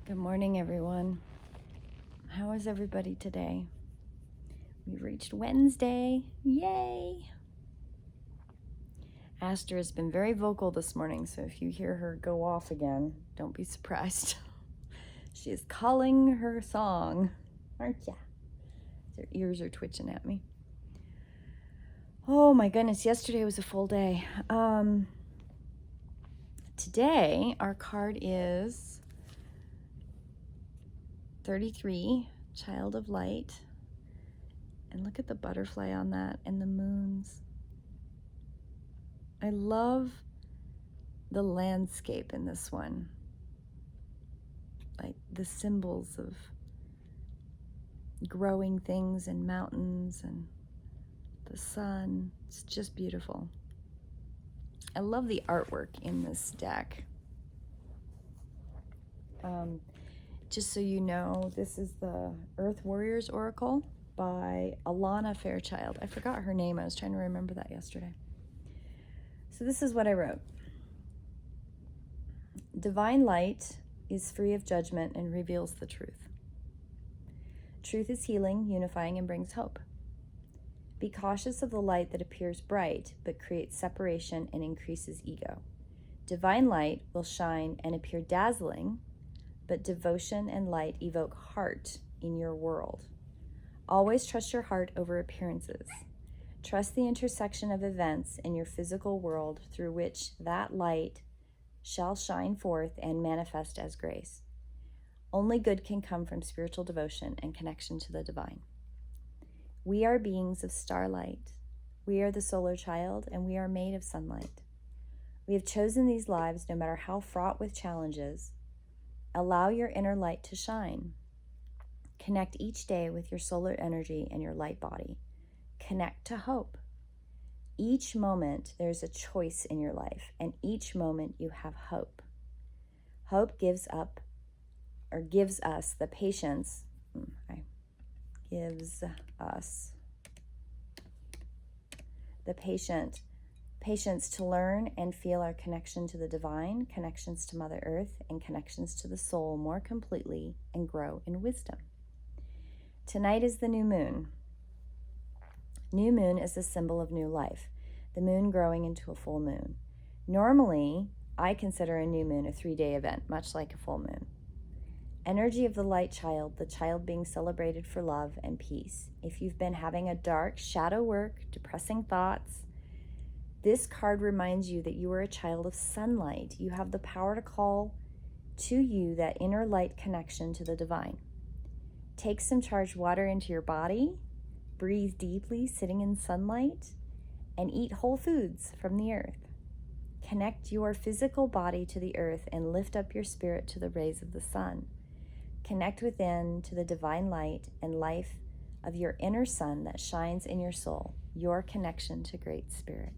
Good morning, everyone. How is everybody today? We've reached Wednesday. Yay! Aster has been very vocal this morning, so if you hear her go off again, don't be surprised. She is calling her song, aren't ya? Their ears are twitching at me. Oh my goodness, yesterday was a full day. Today, our card is 33, Child of Light. And look at the butterfly on that and the moons. I love the landscape in this one. Like the symbols of growing things and mountains and the sun. It's just beautiful. I love the artwork in this deck. Just so you know, this is the Earth Warriors Oracle by Alana Fairchild. I forgot her name. I was trying to remember that yesterday. So this is what I wrote. Divine light is free of judgment and reveals the truth. Truth is healing, unifying, and brings hope. Be cautious of the light that appears bright, but creates separation and increases ego. Divine light will shine and appear dazzling, but devotion and light evoke heart in your world. Always trust your heart over appearances. Trust the intersection of events in your physical world through which that light shall shine forth and manifest as grace. Only good can come from spiritual devotion and connection to the divine. We are beings of starlight. We are the solar child, and we are made of sunlight. We have chosen these lives no matter how fraught with challenges. Allow your inner light to shine. Connect each day with your solar energy and your light body. Connect to hope. Each moment there's a choice in your life, and each moment you have hope. Hope gives us the patience. Gives us the patience to learn and feel our connection to the divine, connections to Mother Earth, and connections to the soul more completely and grow in wisdom. Tonight is the new moon. New moon is a symbol of new life, the moon growing into a full moon. Normally, I consider a new moon a 3-day event, much like a full moon. Energy of the light child, the child being celebrated for love and peace. If you've been having a dark shadow work, depressing thoughts, this card reminds you that you are a child of sunlight. You have the power to call to you that inner light connection to the divine. Take some charged water into your body, breathe deeply sitting in sunlight, and eat whole foods from the earth. Connect your physical body to the earth and lift up your spirit to the rays of the sun. Connect within to the divine light and life of your inner sun that shines in your soul, your connection to Great Spirit.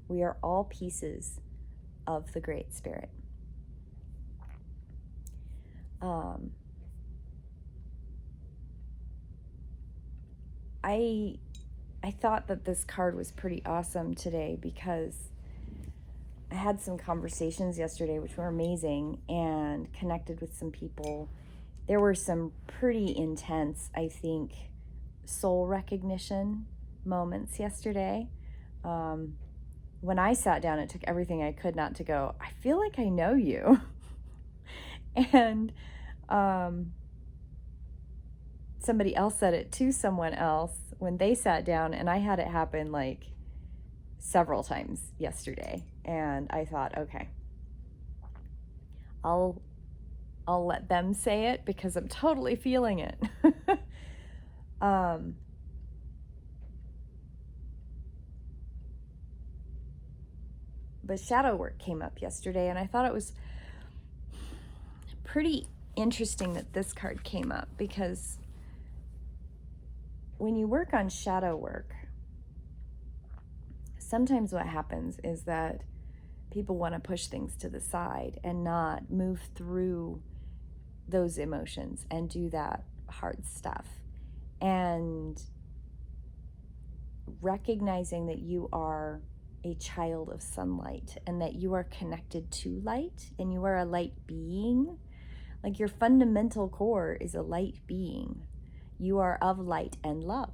We are all pieces of the Great Spirit. I thought that this card was pretty awesome today because I had some conversations yesterday which were amazing and connected with some people. There were some pretty intense, I think, soul recognition moments yesterday. When I sat down, it took everything I could not to go, I feel like I know you. And somebody else said it to someone else when they sat down, and I had it happen like several times yesterday. And I thought, okay, I'll let them say it because I'm totally feeling it. But shadow work came up yesterday, and I thought it was pretty interesting that this card came up, because when you work on shadow work, sometimes what happens is that people want to push things to the side and not move through those emotions and do that hard stuff. And recognizing that you are a child of sunlight and that you are connected to light and you are a light being. Like your fundamental core is a light being. You are of light and love.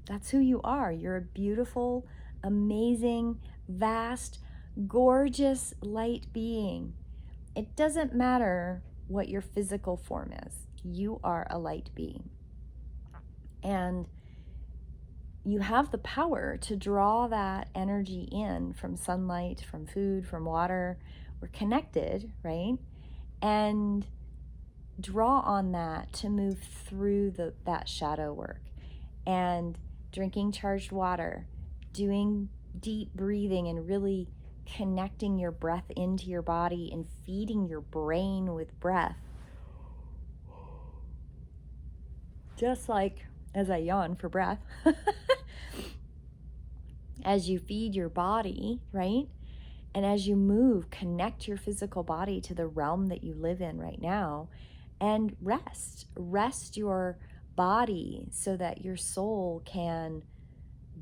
That's who you are. You're a beautiful, amazing, vast, gorgeous light being. It doesn't matter what your physical form is. You are a light being. And you have the power to draw that energy in from sunlight, from food, from water. We're connected, right? And draw on that to move through that shadow work. And drinking charged water, doing deep breathing and really connecting your breath into your body and feeding your brain with breath. Just like as I yawn for breath, as you feed your body, right? And as you move, connect your physical body to the realm that you live in right now and rest your body so that your soul can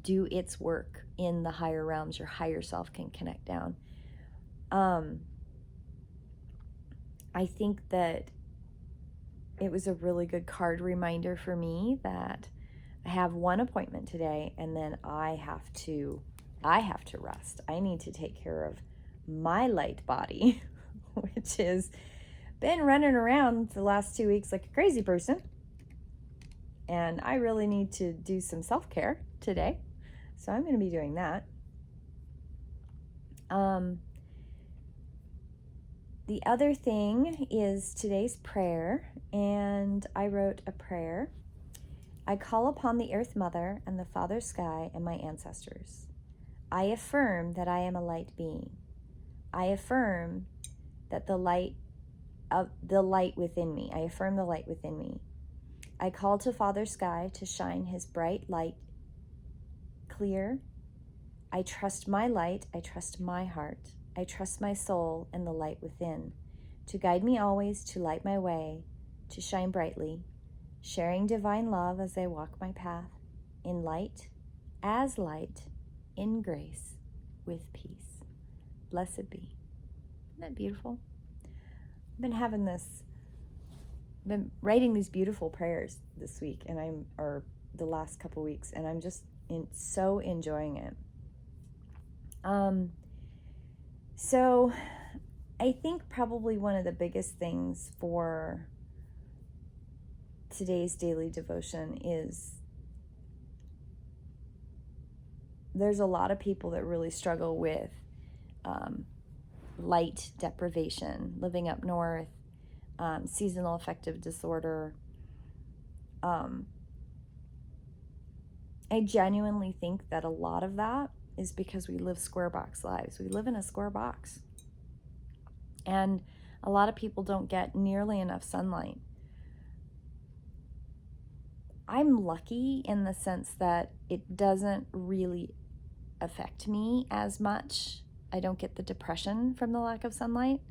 do its work in the higher realms. Your higher self can connect down. I think that it was a really good card reminder for me that I have one appointment today and then I have to rest. I need to take care of my light body, which has been running around for the last 2 weeks like a crazy person. And I really need to do some self-care today. So I'm going to be doing that. The other thing is today's prayer, and I wrote a prayer. I call upon the Earth Mother and the Father Sky and my ancestors. I affirm that I am a light being. I affirm that the light within me. I affirm the light within me. I call to Father Sky to shine his bright light clear. I trust my light. I trust my heart. I trust my soul and the light within to guide me always, to light my way, to shine brightly, sharing divine love as I walk my path, in light, as light, in grace, with peace. Blessed be. Isn't that beautiful? I've been writing these beautiful prayers this week, or the last couple weeks, and I'm just so enjoying it. So I think probably one of the biggest things for today's daily devotion is there's a lot of people that really struggle with light deprivation, living up north, seasonal affective disorder. I genuinely think that a lot of that is because we live square box lives. We live in a square box. And a lot of people don't get nearly enough sunlight. I'm lucky in the sense that it doesn't really affect me as much. I don't get the depression from the lack of sunlight.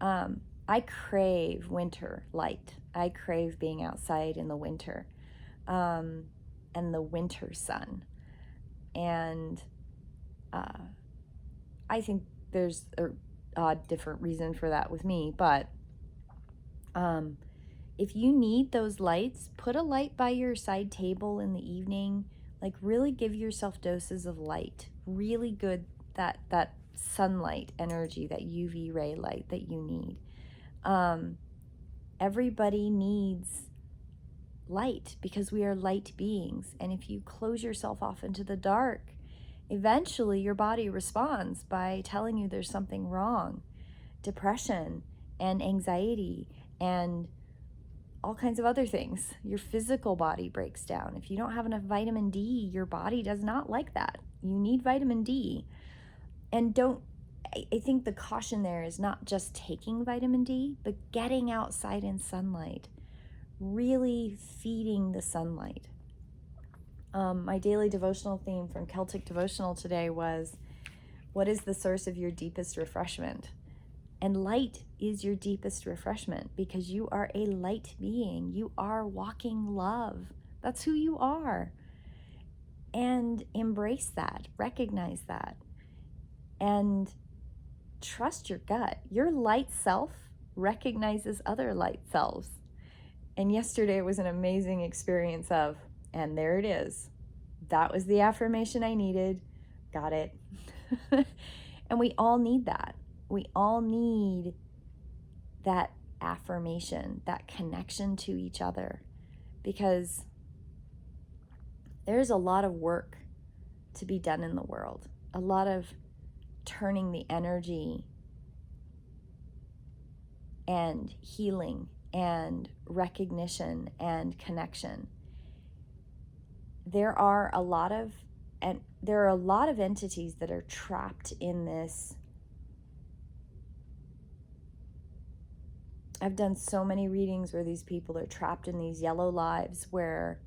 I crave winter light. I crave being outside in the winter and the winter sun. And I think there's a different reason for that with me, but if you need those lights, put a light by your side table in the evening. Like really give yourself doses of light. Really good, that sunlight energy, that UV ray light that you need. Everybody needs light because we are light beings. And if you close yourself off into the dark, eventually your body responds by telling you there's something wrong. Depression and anxiety and all kinds of other things. Your physical body breaks down. If you don't have enough vitamin D, your body does not like that. You need vitamin D. And I think the caution there is not just taking vitamin D, but getting outside in sunlight, really feeding the sunlight. My daily devotional theme from Celtic Devotional today was, what is the source of your deepest refreshment? And light is your deepest refreshment because you are a light being. You are walking love. That's who you are. And embrace that, recognize that, and trust your gut. Your light self recognizes other light selves. And yesterday was an amazing experience of, and there it is. That was the affirmation I needed. Got it. And we all need that. We all need that affirmation, that connection to each other, because there's a lot of work to be done in the world, a lot of turning the energy and healing and recognition and connection. There are a lot of entities that are trapped in this. I've done so many readings where these people are trapped in these yellow lives, where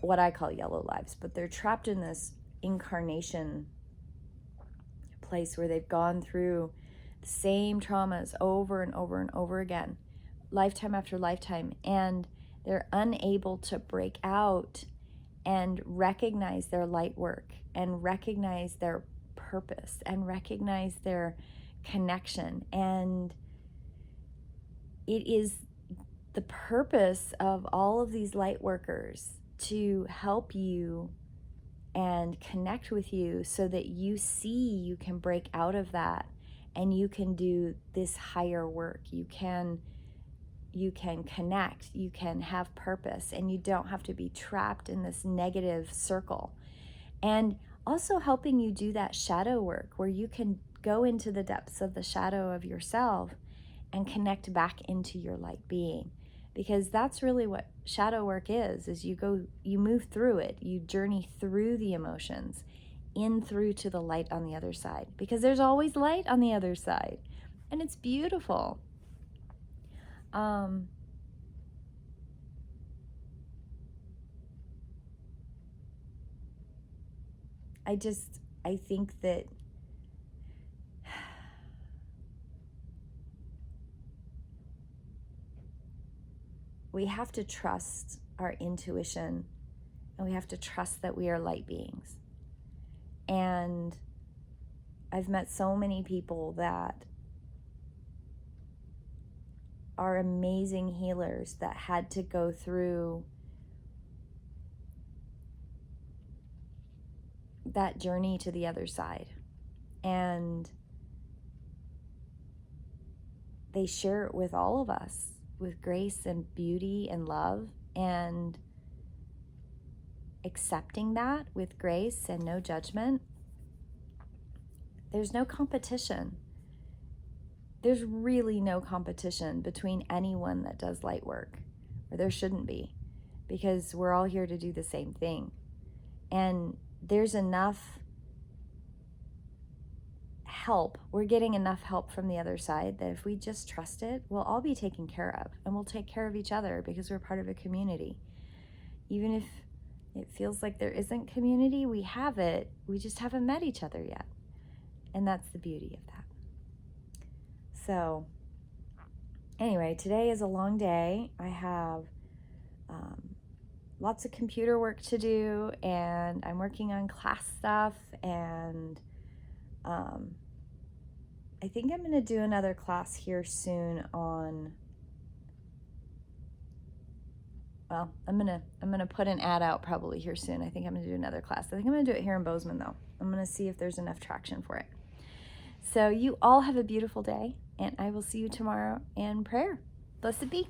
what I call yellow lives, but they're trapped in this incarnation place where they've gone through the same traumas over and over and over again, lifetime after lifetime, and they're unable to break out and recognize their light work and recognize their purpose and recognize their connection. And it is the purpose of all of these light workers to help you and connect with you so that you see you can break out of that and you can do this higher work. You can connect, you can have purpose, and you don't have to be trapped in this negative circle. And also helping you do that shadow work where you can go into the depths of the shadow of yourself and connect back into your light being. Because that's really what shadow work is you move through it, you journey through the emotions, in through to the light on the other side. Because there's always light on the other side, and it's beautiful. I think that we have to trust our intuition, and we have to trust that we are light beings. And I've met so many people that are amazing healers that had to go through that journey to the other side. And they share it with all of us with grace and beauty and love, and accepting that with grace and no judgment. There's no competition. There's really no competition between anyone that does light work, or there shouldn't be, because we're all here to do the same thing. And there's enough help. We're getting enough help from the other side that if we just trust it, we'll all be taken care of, and we'll take care of each other because we're part of a community. Even if it feels like there isn't community, we have it. We just haven't met each other yet. And that's the beauty of that. So anyway, today is a long day. I have lots of computer work to do, and I'm working on class stuff, and I think I'm going to do another class here soon on, well, I'm going to put an ad out probably here soon. I think I'm going to do another class. I think I'm going to do it here in Bozeman, though. I'm going to see if there's enough traction for it. So you all have a beautiful day, and I will see you tomorrow in prayer. Blessed be.